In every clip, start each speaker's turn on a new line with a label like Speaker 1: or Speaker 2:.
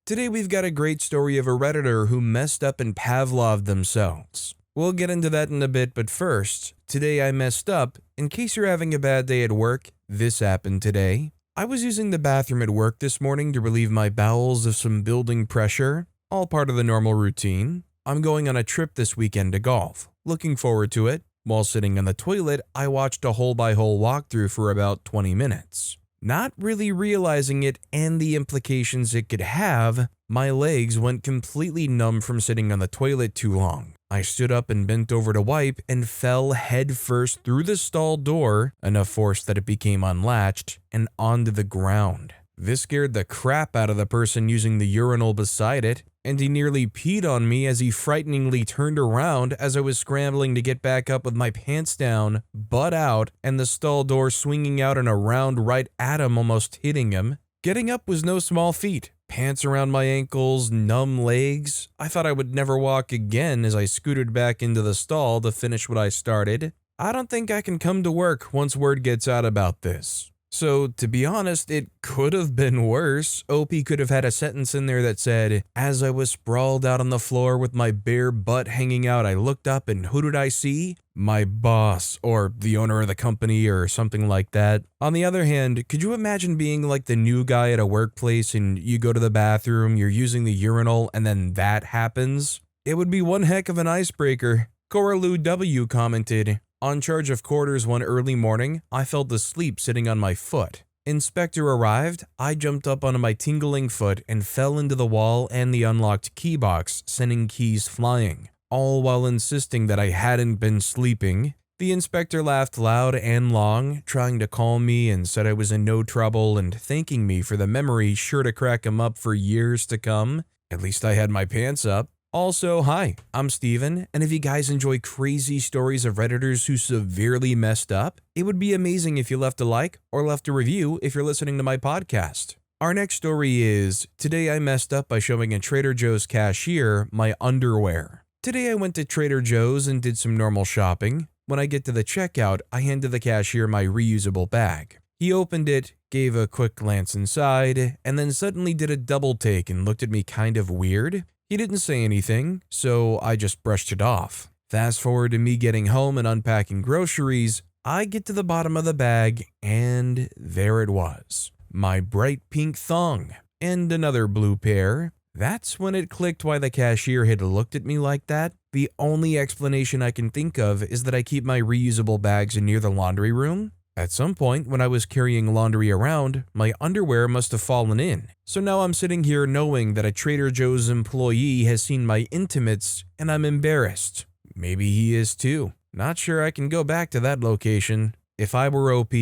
Speaker 1: Today we've got a great story of a Redditor who messed up and Pavloved themselves. We'll get into that in a bit, but first, today I messed up. In case you're having a bad day at work, this happened today. I was using the bathroom at work this morning to relieve my bowels of some building pressure, all part of the normal routine. I'm going on a trip this weekend to golf. Looking forward to it. While sitting on the toilet, I watched a hole-by-hole walkthrough for about 20 minutes. Not really realizing it and the implications it could have, my legs went completely numb from sitting on the toilet too long. I stood up and bent over to wipe and fell headfirst through the stall door, enough force that it became unlatched, and onto the ground. This scared the crap out of the person using the urinal beside it, and he nearly peed on me as he frighteningly turned around as I was scrambling to get back up with my pants down, butt out, and the stall door swinging out and around right at him, almost hitting him. Getting up was no small feat. Pants around my ankles, numb legs. I thought I would never walk again as I scooted back into the stall to finish what I started. I don't think I can come to work once word gets out about this. So, to be honest, it could have been worse. OP could have had a sentence in there that said, "As I was sprawled out on the floor with my bare butt hanging out, I looked up and who did I see? My boss, or the owner of the company, or something like that." On the other hand, could you imagine being like the new guy at a workplace and you go to the bathroom, you're using the urinal, and then that happens? It would be one heck of an icebreaker. Cora Lou W. commented, "On charge of quarters one early morning, I fell asleep sitting on my foot. Inspector arrived, I jumped up onto my tingling foot and fell into the wall and the unlocked key box, sending keys flying, all while insisting that I hadn't been sleeping. The inspector laughed loud and long, trying to calm me and said I was in no trouble and thanking me for the memory sure to crack him up for years to come. At least I had my pants up. Also, hi, I'm Steven, and if you guys enjoy crazy stories of Redditors who severely messed up, it would be amazing if you left a like or left a review if you're listening to my podcast. Our next story is, today I messed up by showing a Trader Joe's cashier my underwear. Today I went to Trader Joe's and did some normal shopping. When I get to the checkout, I handed the cashier my reusable bag. He opened it, gave a quick glance inside, and then suddenly did a double take and looked at me kind of weird. He didn't say anything, so I just brushed it off. Fast forward to me getting home and unpacking groceries, I get to the bottom of the bag, and there it was. My bright pink thong, and another blue pair. That's when it clicked why the cashier had looked at me like that. The only explanation I can think of is that I keep my reusable bags near the laundry room. At some point, when I was carrying laundry around, my underwear must have fallen in. So now I'm sitting here knowing that a Trader Joe's employee has seen my intimates, and I'm embarrassed. Maybe he is too. Not sure I can go back to that location. If I were OP,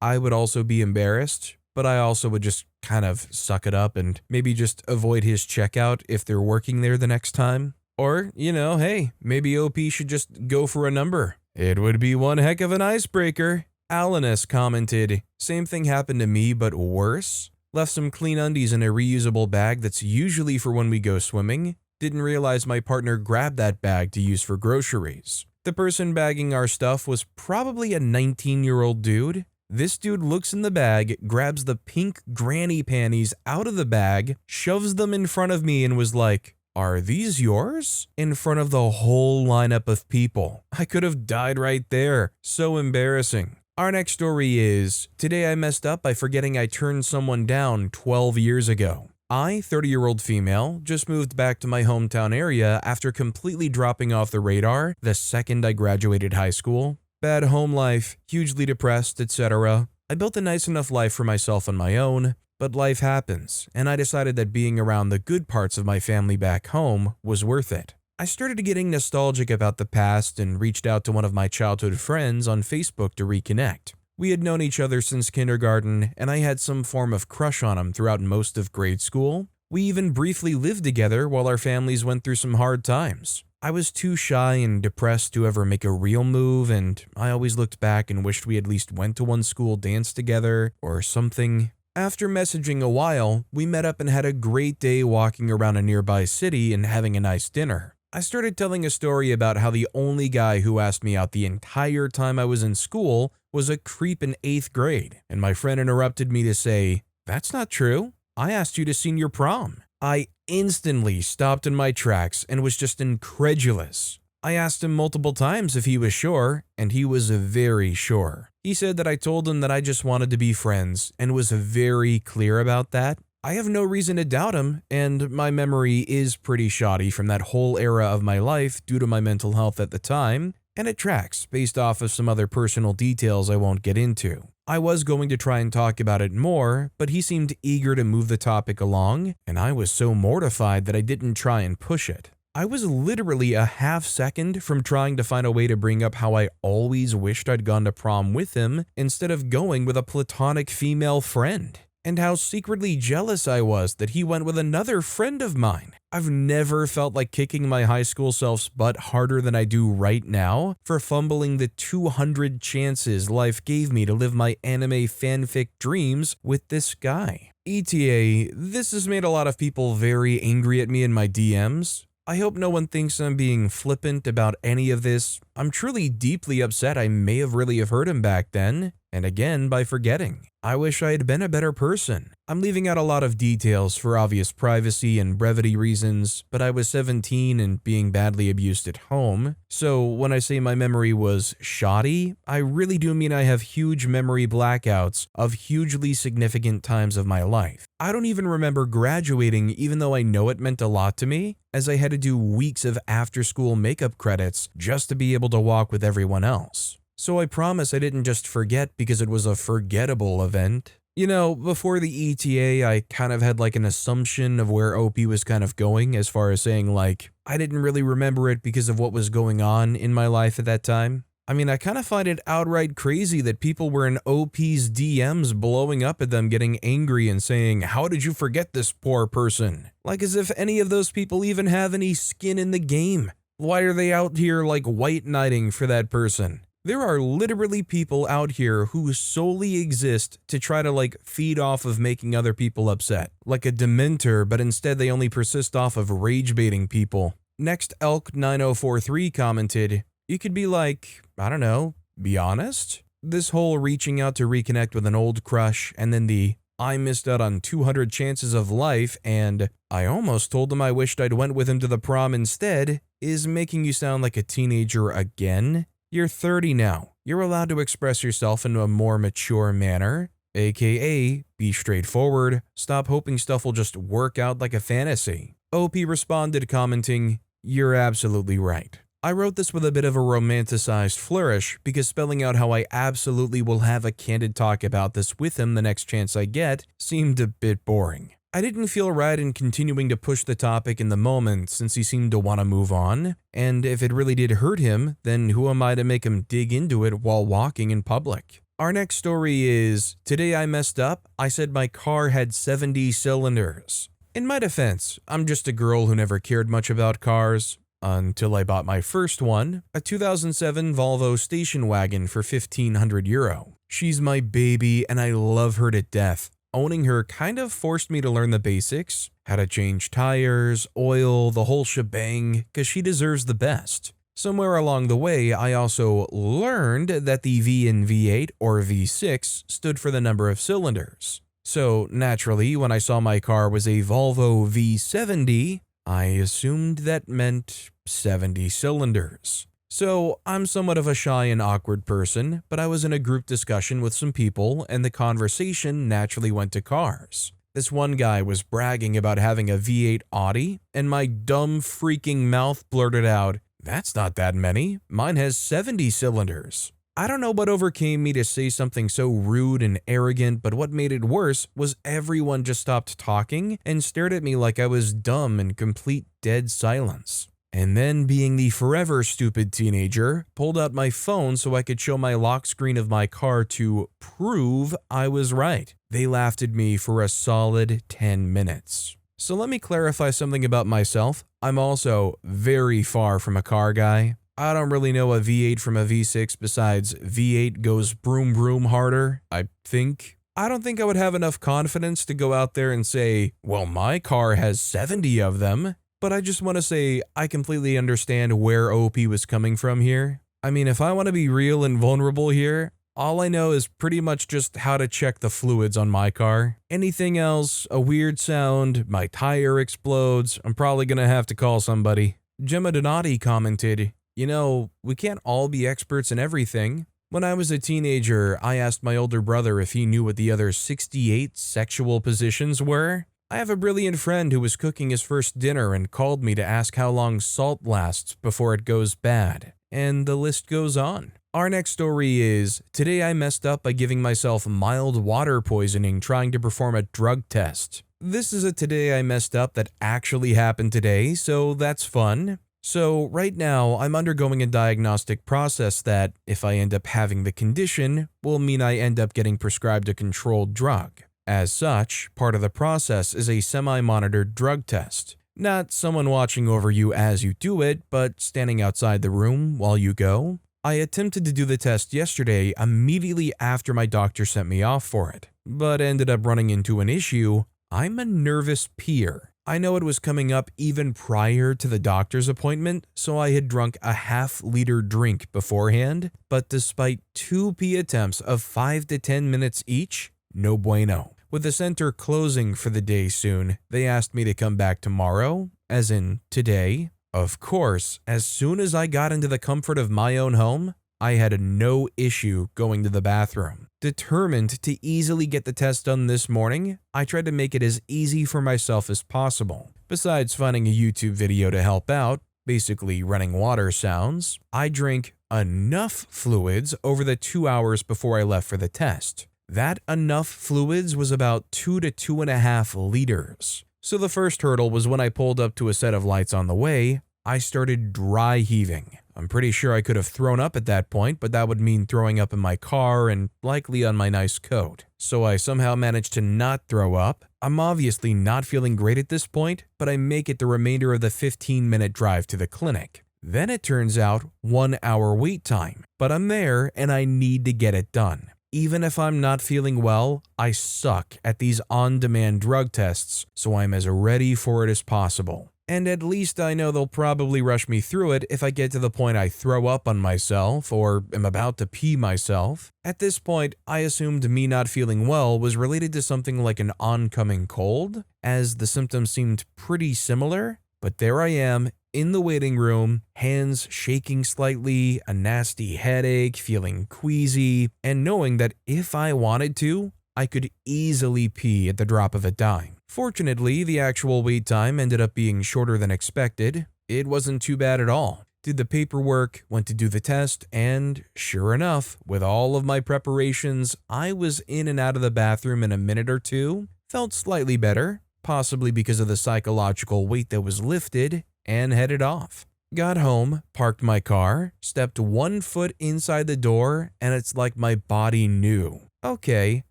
Speaker 1: I would also be embarrassed, but I also would just kind of suck it up and maybe just avoid his checkout if they're working there the next time. Or, hey, maybe OP should just go for a number. It would be one heck of an icebreaker. Alanus commented, "Same thing happened to me, but worse. Left some clean undies in a reusable bag that's usually for when we go swimming. Didn't realize my partner grabbed that bag to use for groceries. The person bagging our stuff was probably a 19-year-old dude. This dude looks in the bag, grabs the pink granny panties out of the bag, shoves them in front of me and was like, 'Are these yours?' In front of the whole lineup of people. I could have died right there. So embarrassing." Our next story is, today I messed up by forgetting I turned someone down 12 years ago. I, 30-year-old female, just moved back to my hometown area after completely dropping off the radar the second I graduated high school. Bad home life, hugely depressed, etc. I built a nice enough life for myself on my own, but life happens, and I decided that being around the good parts of my family back home was worth it. I started getting nostalgic about the past and reached out to one of my childhood friends on Facebook to reconnect. We had known each other since kindergarten, and I had some form of crush on him throughout most of grade school. We even briefly lived together while our families went through some hard times. I was too shy and depressed to ever make a real move, and I always looked back and wished we at least went to one school dance together or something. After messaging a while, we met up and had a great day walking around a nearby city and having a nice dinner. I started telling a story about how the only guy who asked me out the entire time I was in school was a creep in 8th grade, and my friend interrupted me to say, "That's not true. I asked you to senior prom." I instantly stopped in my tracks and was just incredulous. I asked him multiple times if he was sure, and he was very sure. He said that I told him that I just wanted to be friends and was very clear about that. I have no reason to doubt him, and my memory is pretty shoddy from that whole era of my life due to my mental health at the time, and it tracks based off of some other personal details I won't get into. I was going to try and talk about it more, but he seemed eager to move the topic along, and I was so mortified that I didn't try and push it. I was literally a half second from trying to find a way to bring up how I always wished I'd gone to prom with him instead of going with a platonic female friend, and how secretly jealous I was that he went with another friend of mine. I've never felt like kicking my high school self's butt harder than I do right now for fumbling the 200 chances life gave me to live my anime fanfic dreams with this guy. ETA, this has made a lot of people very angry at me in my DMs. I hope no one thinks I'm being flippant about any of this. I'm truly deeply upset I may have really have hurt him back then, and again by forgetting. I wish I had been a better person. I'm leaving out a lot of details for obvious privacy and brevity reasons, but I was 17 and being badly abused at home, so when I say my memory was shoddy, I really do mean I have huge memory blackouts of hugely significant times of my life. I don't even remember graduating even though I know it meant a lot to me, as I had to do weeks of after-school makeup credits just to be able to walk with everyone else. So I promise I didn't just forget because it was a forgettable event. You know, before the ETA, I kind of had like an assumption of where OP was kind of going as far as saying like, I didn't really remember it because of what was going on in my life at that time. I mean, I kind of find it outright crazy that people were in OP's DMs blowing up at them getting angry and saying, how did you forget this poor person? Like as if any of those people even have any skin in the game. Why are they out here like white knighting for that person? There are literally people out here who solely exist to try to like feed off of making other people upset. Like a dementor, but instead they only persist off of rage baiting people. Next, Elk9043 commented, you could be like, I don't know, be honest? This whole reaching out to reconnect with an old crush and then the I missed out on 200 chances of life and I almost told him I wished I'd went with him to the prom instead is making you sound like a teenager again. You're 30 now. You're allowed to express yourself in a more mature manner, aka be straightforward, stop hoping stuff will just work out like a fantasy. OP responded commenting, you're absolutely right. I wrote this with a bit of a romanticized flourish because spelling out how I absolutely will have a candid talk about this with him the next chance I get seemed a bit boring. I didn't feel right in continuing to push the topic in the moment since he seemed to want to move on, and if it really did hurt him, then who am I to make him dig into it while walking in public? Our next story is, today I messed up, I said my car had 70 cylinders. In my defense, I'm just a girl who never cared much about cars, until I bought my first one, a 2007 Volvo station wagon for €1,500. She's my baby and I love her to death. Owning her kind of forced me to learn the basics, how to change tires, oil, the whole shebang, cause she deserves the best. Somewhere along the way, I also learned that the V in V8 or V6 stood for the number of cylinders. So naturally, when I saw my car was a Volvo V70, I assumed that meant 70 cylinders. So, I'm somewhat of a shy and awkward person, but I was in a group discussion with some people and the conversation naturally went to cars. This one guy was bragging about having a V8 Audi, and my dumb freaking mouth blurted out, "That's not that many, mine has 70 cylinders." I don't know what overcame me to say something so rude and arrogant, but what made it worse was everyone just stopped talking and stared at me like I was dumb in complete dead silence. And then, being the forever stupid teenager, pulled out my phone so I could show my lock screen of my car to prove I was right. They laughed at me for a solid 10 minutes. So let me clarify something about myself. I'm also very far from a car guy. I don't really know a V8 from a V6 besides V8 goes broom broom harder, I think. I don't think I would have enough confidence to go out there and say, well, my car has 70 of them. But I just want to say I completely understand where OP was coming from here. I mean, if I want to be real and vulnerable here, All I know is pretty much just how to check the fluids on my car. Anything else, a weird sound, my tire explodes, I'm probably gonna have to call somebody. Gemma Donati commented, "You know, we can't all be experts in everything. When I was a teenager, I asked my older brother if he knew what the other 68 sexual positions were. I have a brilliant friend who was cooking his first dinner and called me to ask how long salt lasts before it goes bad. And the list goes on." Our next story is, today I messed up by giving myself mild water poisoning trying to perform a drug test. This is a today I messed up that actually happened today, so that's fun. So right now, I'm undergoing a diagnostic process that, if I end up having the condition, will mean I end up getting prescribed a controlled drug. As such, part of the process is a semi-monitored drug test. Not someone watching over you as you do it, but standing outside the room while you go. I attempted to do the test yesterday immediately after my doctor sent me off for it, but ended up running into an issue. I'm a nervous peer. I know it was coming up even prior to the doctor's appointment, so I had drunk a half-liter drink beforehand, but despite 2 pee attempts of 5 to 10 minutes each, no bueno. With the center closing for the day soon, they asked me to come back tomorrow, as in today. Of course, as soon as I got into the comfort of my own home, I had no issue going to the bathroom. Determined to easily get the test done this morning, I tried to make it as easy for myself as possible. Besides finding a YouTube video to help out, basically running water sounds, I drank enough fluids over the 2 hours before I left for the test. That enough fluids was about 2 to 2.5 liters. So the first hurdle was when I pulled up to a set of lights on the way, I started dry heaving. I'm pretty sure I could have thrown up at that point, but that would mean throwing up in my car and likely on my nice coat. So I somehow managed to not throw up. I'm obviously not feeling great at this point, but I make it the remainder of the 15-minute drive to the clinic. Then it turns out 1 hour wait time, but I'm there and I need to get it done. Even if I'm not feeling well, I suck at these on-demand drug tests, so I'm as ready for it as possible. And at least I know they'll probably rush me through it if I get to the point I throw up on myself or am about to pee myself. At this point, I assumed me not feeling well was related to something like an oncoming cold, as the symptoms seemed pretty similar, but there I am, in the waiting room, hands shaking slightly, a nasty headache, feeling queasy, and knowing that if I wanted to, I could easily pee at the drop of a dime. Fortunately, the actual wait time ended up being shorter than expected. It wasn't too bad at all. Did the paperwork, went to do the test, and sure enough, with all of my preparations, I was in and out of the bathroom in a minute or two, felt slightly better, possibly because of the psychological weight that was lifted, and headed off. Got home, parked my car, stepped 1 foot inside the door, and it's like my body knew. Okay,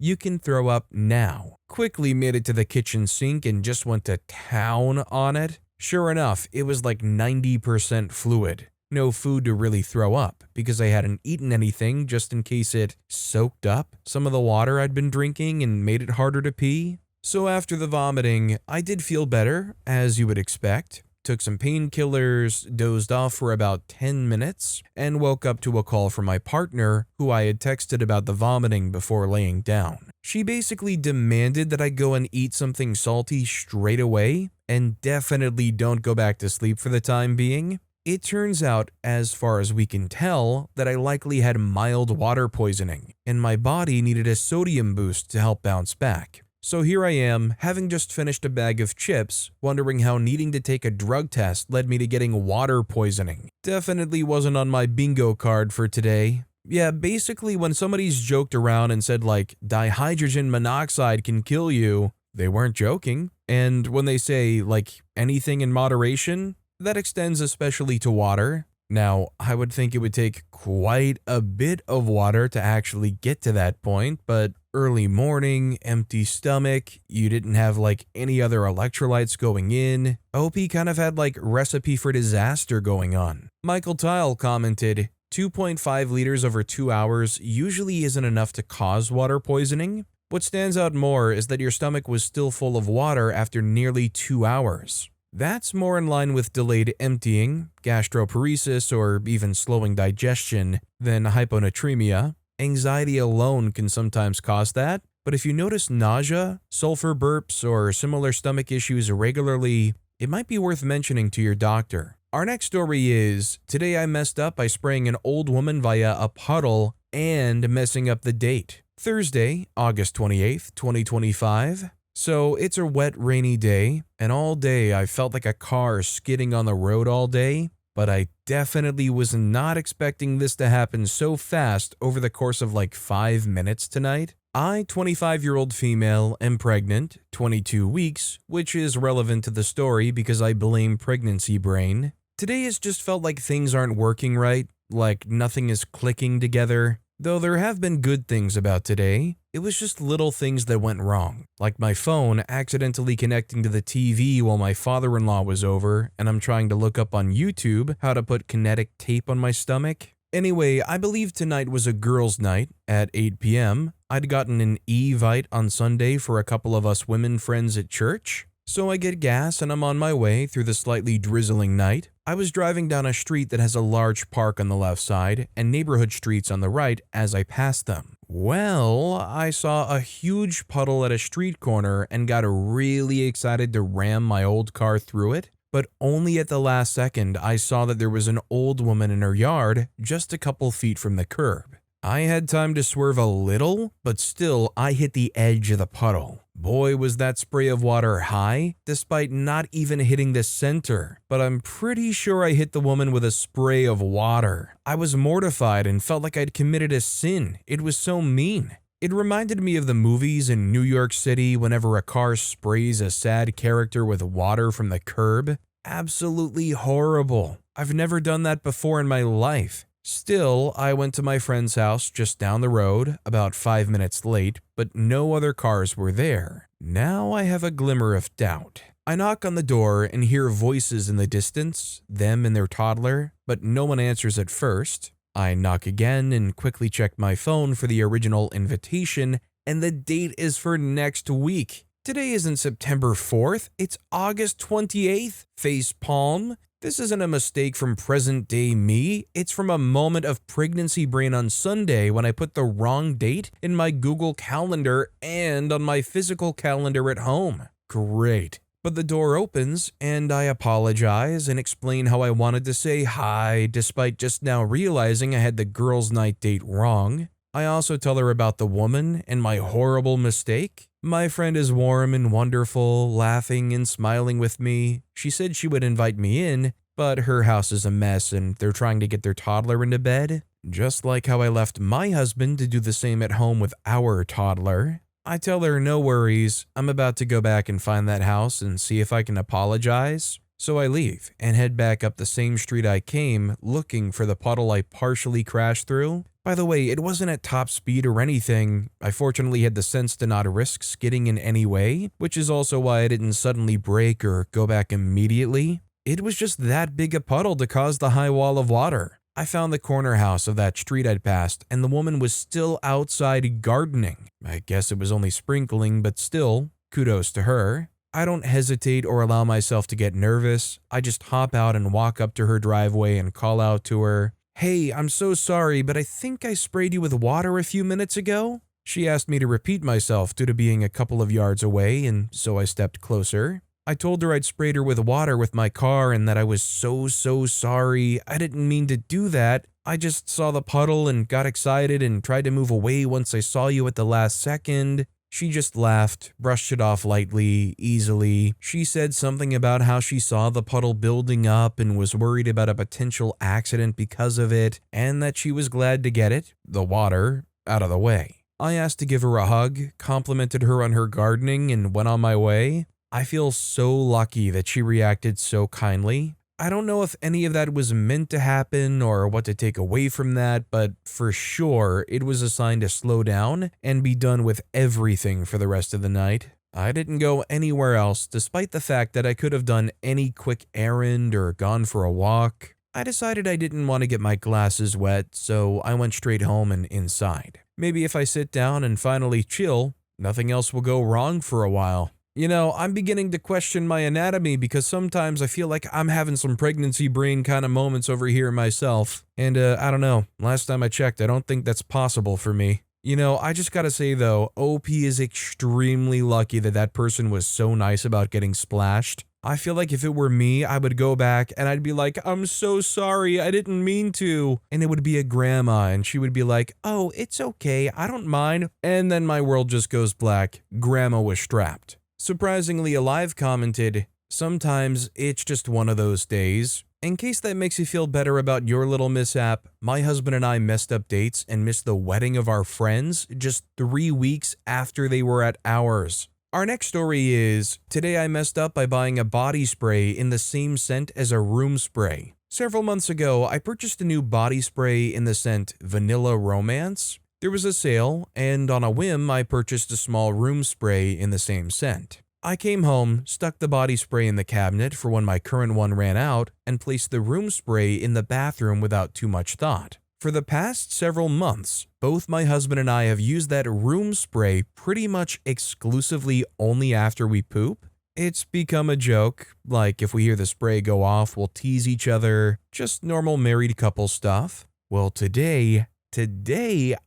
Speaker 1: you can throw up now. Quickly made it to the kitchen sink and just went to town on it. Sure enough, it was like 90% fluid. No food to really throw up, because I hadn't eaten anything just in case it soaked up some of the water I'd been drinking and made it harder to pee. So after the vomiting, I did feel better, as you would expect. Took some painkillers, dozed off for about 10 minutes, and woke up to a call from my partner, who I had texted about the vomiting before laying down. She basically demanded that I go and eat something salty straight away, and definitely don't go back to sleep for the time being. It turns out, as far as we can tell, that I likely had mild water poisoning, and my body needed a sodium boost to help bounce back. So here I am, having just finished a bag of chips, wondering how needing to take a drug test led me to getting water poisoning. Definitely wasn't on my bingo card for today. Yeah, basically when somebody's joked around and said like, dihydrogen monoxide can kill you, they weren't joking. And when they say like anything in moderation, that extends especially to water. Now, I would think it would take quite a bit of water to actually get to that point, but early morning, empty stomach, you didn't have like any other electrolytes going in. OP kind of had like recipe for disaster going on. Michael Tile commented, 2.5 liters over 2 hours usually isn't enough to cause water poisoning. What stands out more is that your stomach was still full of water after nearly 2 hours. That's more in line with delayed emptying, gastroparesis, or even slowing digestion than hyponatremia. Anxiety alone can sometimes cause that, but if you notice nausea, sulfur burps, or similar stomach issues regularly, it might be worth mentioning to your doctor. Our next story is, today I messed up by spraying an old woman via a puddle and messing up the date. Thursday, August 28th, 2025. So it's a wet, rainy day, and all day I felt like a car skidding on the road all day, but I definitely was not expecting this to happen so fast over the course of like 5 minutes tonight. I, 25-year-old female, am pregnant, 22 weeks, which is relevant to the story because I blame pregnancy brain. Today has just felt like things aren't working right, like nothing is clicking together. Though there have been good things about today, it was just little things that went wrong, like my phone accidentally connecting to the TV while my father-in-law was over and I'm trying to look up on YouTube how to put kinetic tape on my stomach. Anyway, I believe tonight was a girls' night at 8 p.m. I'd gotten an e-vite on Sunday for a couple of us women friends at church. So I get gas and I'm on my way through the slightly drizzling night. I was driving down a street that has a large park on the left side and neighborhood streets on the right as I passed them. Well, I saw a huge puddle at a street corner and got really excited to ram my old car through it. But only at the last second I saw that there was an old woman in her yard just a couple feet from the curb. I had time to swerve a little, but still I hit the edge of the puddle. Boy, was that spray of water high, despite not even hitting the center. But I'm pretty sure I hit the woman with a spray of water. I was mortified and felt like I'd committed a sin. It was so mean. It reminded me of the movies in New York City whenever a car sprays a sad character with water from the curb. Absolutely horrible. I've never done that before in my life. Still, I went to my friend's house just down the road, about 5 minutes late, but no other cars were there. Now I have a glimmer of doubt. I knock on the door and hear voices in the distance, them and their toddler, but no one answers at first. I knock again and quickly check my phone for the original invitation, and the date is for next week. Today isn't September 4th, it's August 28th, face palm. This isn't a mistake from present-day me, it's from a moment of pregnancy brain on Sunday when I put the wrong date in my Google Calendar and on my physical calendar at home. Great. But the door opens, and I apologize and explain how I wanted to say hi despite just now realizing I had the girls' night date wrong. I also tell her about the woman and my horrible mistake. My friend is warm and wonderful, laughing and smiling with me. She said she would invite me in, but her house is a mess and they're trying to get their toddler into bed. Just like how I left my husband to do the same at home with our toddler. I tell her no worries, I'm about to go back and find that house and see if I can apologize. So I leave and head back up the same street I came, looking for the puddle I partially crashed through. By the way, it wasn't at top speed or anything. I fortunately had the sense to not risk skidding in any way, which is also why I didn't suddenly brake or go back immediately. It was just that big a puddle to cause the high wall of water. I found the corner house of that street I'd passed, and the woman was still outside gardening. I guess it was only sprinkling, but still, kudos to her. I don't hesitate or allow myself to get nervous. I just hop out and walk up to her driveway and call out to her, "Hey, I'm so sorry, but I think I sprayed you with water a few minutes ago." She asked me to repeat myself due to being a couple of yards away, and so I stepped closer. I told her I'd sprayed her with water with my car and that I was so sorry. I didn't mean to do that. I just saw the puddle and got excited and tried to move away once I saw you at the last second. She just laughed, brushed it off lightly, easily. She said something about how she saw the puddle building up and was worried about a potential accident because of it, and that she was glad to get it, the water, out of the way. I asked to give her a hug, complimented her on her gardening, and went on my way. I feel so lucky that she reacted so kindly. I don't know if any of that was meant to happen or what to take away from that, but for sure it was a sign to slow down and be done with everything for the rest of the night. I didn't go anywhere else despite the fact that I could have done any quick errand or gone for a walk. I decided I didn't want to get my glasses wet, so I went straight home and inside. Maybe if I sit down and finally chill, nothing else will go wrong for a while. I'm beginning to question my anatomy because sometimes I feel like I'm having some pregnancy brain kind of moments over here myself. And I don't know, last time I checked, I don't think that's possible for me. I just gotta say though, OP is extremely lucky that that person was so nice about getting splashed. I feel like if it were me, I would go back and I'd be like, I'm so sorry, I didn't mean to. And it would be a grandma and she would be like, oh, it's okay, I don't mind. And then my world just goes black. Grandma was strapped. Surprisingly Alive commented, sometimes it's just one of those days. In case that makes you feel better about your little mishap, my husband and I messed up dates and missed the wedding of our friends just 3 weeks after they were at ours. Our next story is, today I messed up by buying a body spray in the same scent as a room spray. Several months ago, I purchased a new body spray in the scent Vanilla Romance. There was a sale, and on a whim, I purchased a small room spray in the same scent. I came home, stuck the body spray in the cabinet for when my current one ran out, and placed the room spray in the bathroom without too much thought. For the past several months, both my husband and I have used that room spray pretty much exclusively only after we poop. It's become a joke, like if we hear the spray go off, we'll tease each other, just normal married couple stuff. Well, today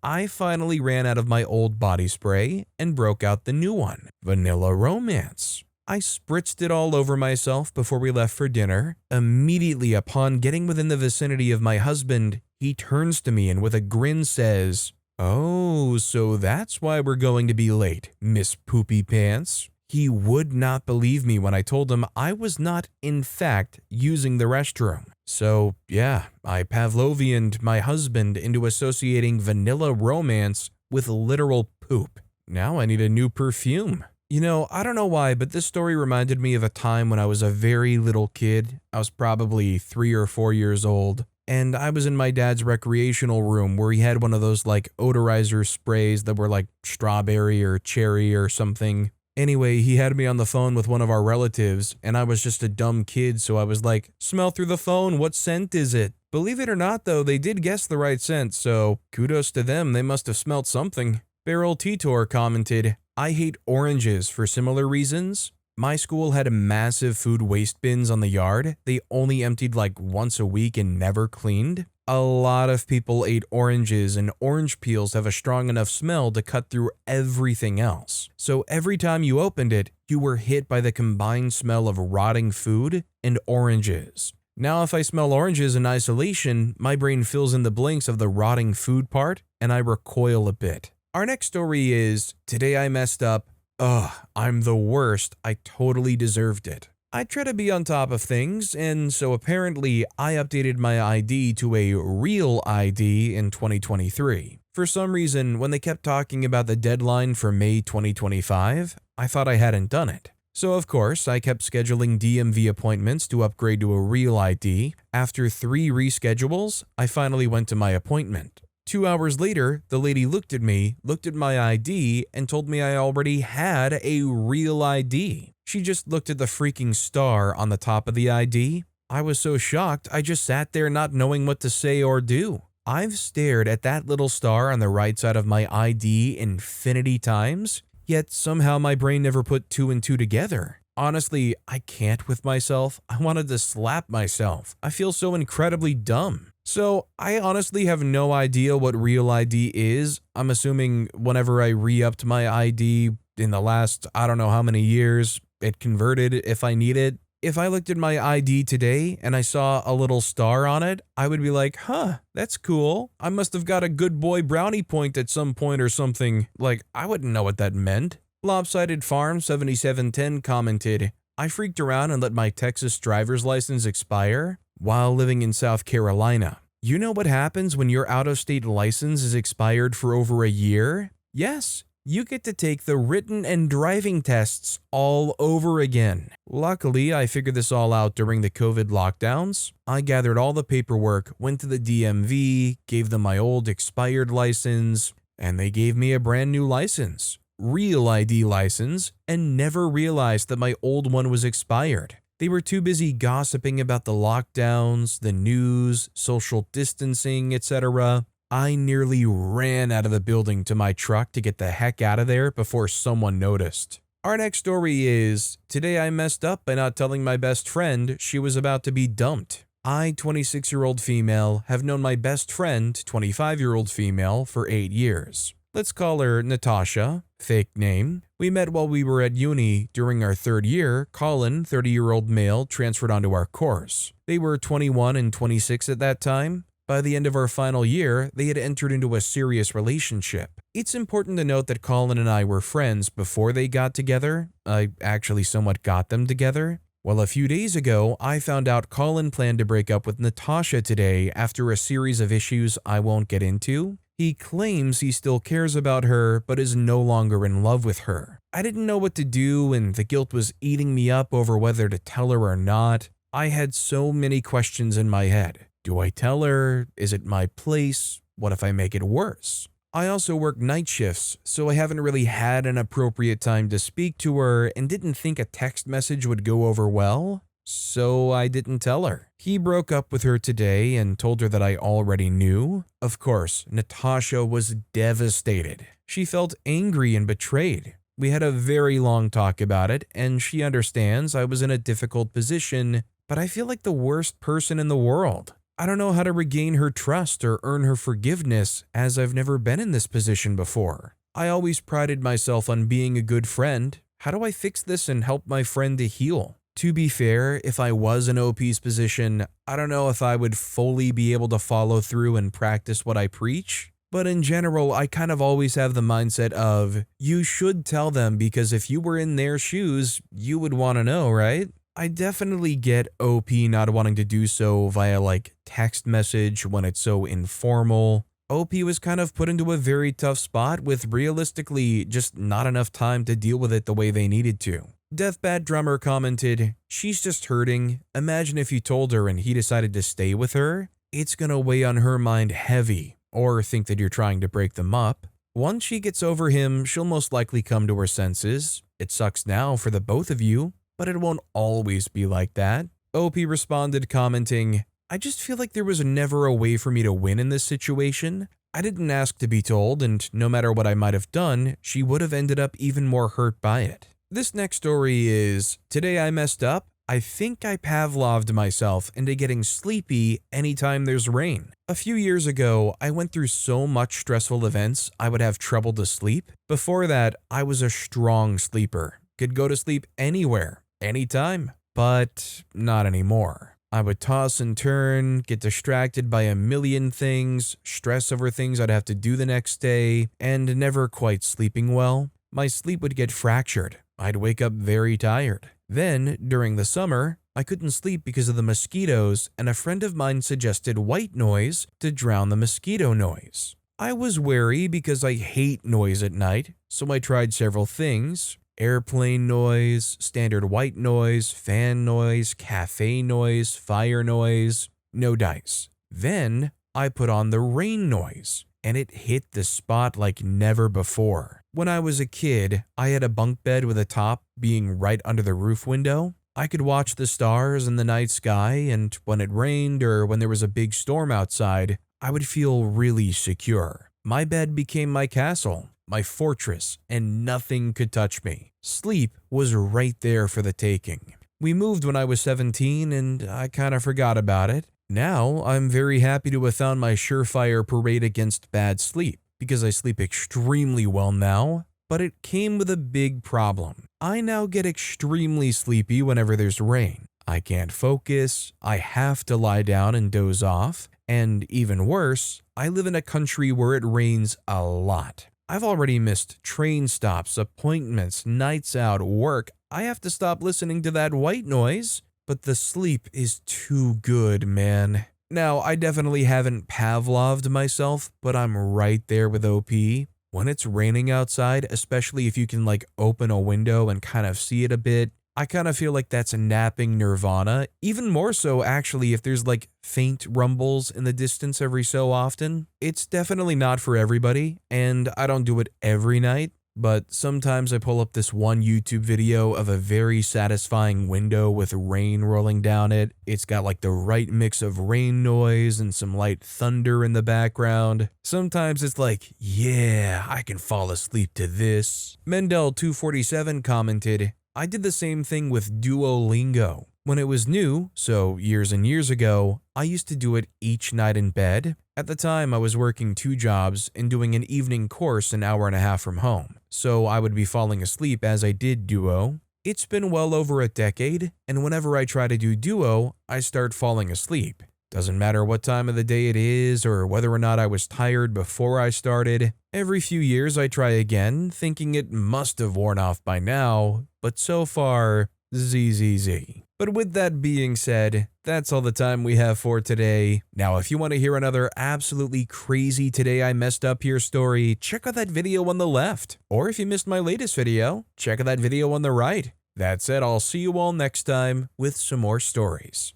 Speaker 1: I finally ran out of my old body spray and broke out the new one, Vanilla Romance. I spritzed it all over myself before we left for dinner. Immediately upon getting within the vicinity of my husband, he turns to me and with a grin says, "Oh, so that's why we're going to be late, Miss Poopy Pants." He would not believe me when I told him I was not, in fact, using the restroom. So, yeah, I Pavlovianed my husband into associating Vanilla Romance with literal poop. Now I need a new perfume. I don't know why, but this story reminded me of a time when I was a very little kid. I was probably 3 or 4 years old. And I was in my dad's recreational room where he had one of those like odorizer sprays that were like strawberry or cherry or something. Anyway, he had me on the phone with one of our relatives, and I was just a dumb kid, so I was like, smell through the phone, what scent is it? Believe it or not, though, they did guess the right scent, so kudos to them, they must have smelt something. Beryl Titor commented, I hate oranges for similar reasons. My school had massive food waste bins on the yard. They only emptied like once a week and never cleaned. A lot of people ate oranges, and orange peels have a strong enough smell to cut through everything else. So every time you opened it, you were hit by the combined smell of rotting food and oranges. Now if I smell oranges in isolation, my brain fills in the blanks of the rotting food part, and I recoil a bit. Our next story is, today I messed up. Ugh, I'm the worst. I totally deserved it. I try to be on top of things, and so apparently I updated my ID to a real ID in 2023. For some reason, when they kept talking about the deadline for May 2025, I thought I hadn't done it. So of course, I kept scheduling DMV appointments to upgrade to a real ID. After 3 reschedules, I finally went to my appointment. 2 hours later, the lady looked at me, looked at my ID, and told me I already had a real ID. She just looked at the freaking star on the top of the ID. I was so shocked, I just sat there not knowing what to say or do. I've stared at that little star on the right side of my ID infinity times, yet somehow my brain never put 2 and 2 together. Honestly, I can't with myself. I wanted to slap myself. I feel so incredibly dumb. So, I honestly have no idea what real ID is. I'm assuming whenever I re-upped my ID in the last, I don't know how many years, it converted if I need it. If I looked at my ID today and I saw a little star on it, I would be like, huh, that's cool. I must have got a good boy brownie point at some point or something. Like, I wouldn't know what that meant. Lopsided Farm 7710 commented, I freaked around and let my Texas driver's license expire while living in South Carolina. You know what happens when your out-of-state license is expired for over a year? Yes, you get to take the written and driving tests all over again. Luckily, I figured this all out during the COVID lockdowns. I gathered all the paperwork, went to the DMV, gave them my old expired license, and they gave me a brand new license. Real ID license, and never realized that my old one was expired. They were too busy gossiping about the lockdowns, the news, social distancing, etc. I nearly ran out of the building to my truck to get the heck out of there before someone noticed. Our next story is, today I messed up by not telling my best friend she was about to be dumped. I, 26-year-old female, have known my best friend, 25-year-old female, for 8 years. Let's call her Natasha, fake name. We met while we were at uni. During our 3rd year, Colin, 30-year-old male, transferred onto our course. They were 21 and 26 at that time. By the end of our final year, they had entered into a serious relationship. It's important to note that Colin and I were friends before they got together. I actually somewhat got them together. Well, a few days ago, I found out Colin planned to break up with Natasha today after a series of issues I won't get into. He claims he still cares about her, but is no longer in love with her. I didn't know what to do, and the guilt was eating me up over whether to tell her or not. I had so many questions in my head. Do I tell her? Is it my place? What if I make it worse? I also work night shifts, so I haven't really had an appropriate time to speak to her and didn't think a text message would go over well, so I didn't tell her. He broke up with her today and told her that I already knew. Of course, Natasha was devastated. She felt angry and betrayed. We had a very long talk about it, and she understands I was in a difficult position, but I feel like the worst person in the world. I don't know how to regain her trust or earn her forgiveness, as I've never been in this position before. I always prided myself on being a good friend. How do I fix this and help my friend to heal? To be fair, if I was in OP's position, I don't know if I would fully be able to follow through and practice what I preach. But in general, I kind of always have the mindset of, you should tell them because if you were in their shoes, you would want to know, right? I definitely get OP not wanting to do so via text message when it's so informal. OP was kind of put into a very tough spot with realistically just not enough time to deal with it the way they needed to. Deathbat Drummer commented, "She's just hurting. Imagine if you told her and he decided to stay with her. It's gonna weigh on her mind heavy, or think that you're trying to break them up. Once she gets over him, she'll most likely come to her senses. It sucks now for the both of you, but it won't always be like that." OP responded commenting, "I just feel like there was never a way for me to win in this situation. I didn't ask to be told, and no matter what I might have done, she would have ended up even more hurt by it." This next story is, today I messed up. I think I Pavloved myself into getting sleepy anytime there's rain. A few years ago, I went through so much stressful events I would have trouble to sleep. Before that, I was a strong sleeper. Could go to sleep anywhere, anytime, but not anymore. I would toss and turn, get distracted by a million things, stress over things I'd have to do the next day, and never quite sleeping well. My sleep would get fractured. I'd wake up very tired. Then, during the summer, I couldn't sleep because of the mosquitoes, and a friend of mine suggested white noise to drown the mosquito noise. I was wary because I hate noise at night, so I tried several things: airplane noise, standard white noise, fan noise, cafe noise, fire noise. No dice. Then, I put on the rain noise, and it hit the spot like never before. When I was a kid, I had a bunk bed with a top being right under the roof window. I could watch the stars in the night sky, and when it rained or when there was a big storm outside, I would feel really secure. My bed became my castle, my fortress, and nothing could touch me. Sleep was right there for the taking. We moved when I was 17, and I kind of forgot about it. Now, I'm very happy to have found my surefire parade against bad sleep, because I sleep extremely well now, but it came with a big problem. I now get extremely sleepy whenever there's rain. I can't focus, I have to lie down and doze off, and even worse, I live in a country where it rains a lot. I've already missed train stops, appointments, nights out, work. I have to stop listening to that white noise, but the sleep is too good, man. Now, I definitely haven't Pavloved myself, but I'm right there with OP. When it's raining outside, especially if you can open a window and kind of see it a bit, I kind of feel like that's a napping nirvana. Even more so, actually, if there's faint rumbles in the distance every so often. It's definitely not for everybody, and I don't do it every night, but sometimes I pull up this one YouTube video of a very satisfying window with rain rolling down it. It's got like the right mix of rain noise and some light thunder in the background. Sometimes it's like, yeah, I can fall asleep to this. Mendel247 commented, I did the same thing with Duolingo. When it was new, so years and years ago, I used to do it each night in bed. At the time, I was working 2 jobs and doing an evening course an hour and a half from home, so I would be falling asleep as I did Duo. It's been well over a decade, and whenever I try to do Duo, I start falling asleep. Doesn't matter what time of the day it is or whether or not I was tired before I started. Every few years I try again, thinking it must have worn off by now, but so far, ZZZ. But with that being said, that's all the time we have for today. Now, if you want to hear another absolutely crazy Today I Messed Up Here story, check out that video on the left. Or if you missed my latest video, check out that video on the right. That said, I'll see you all next time with some more stories.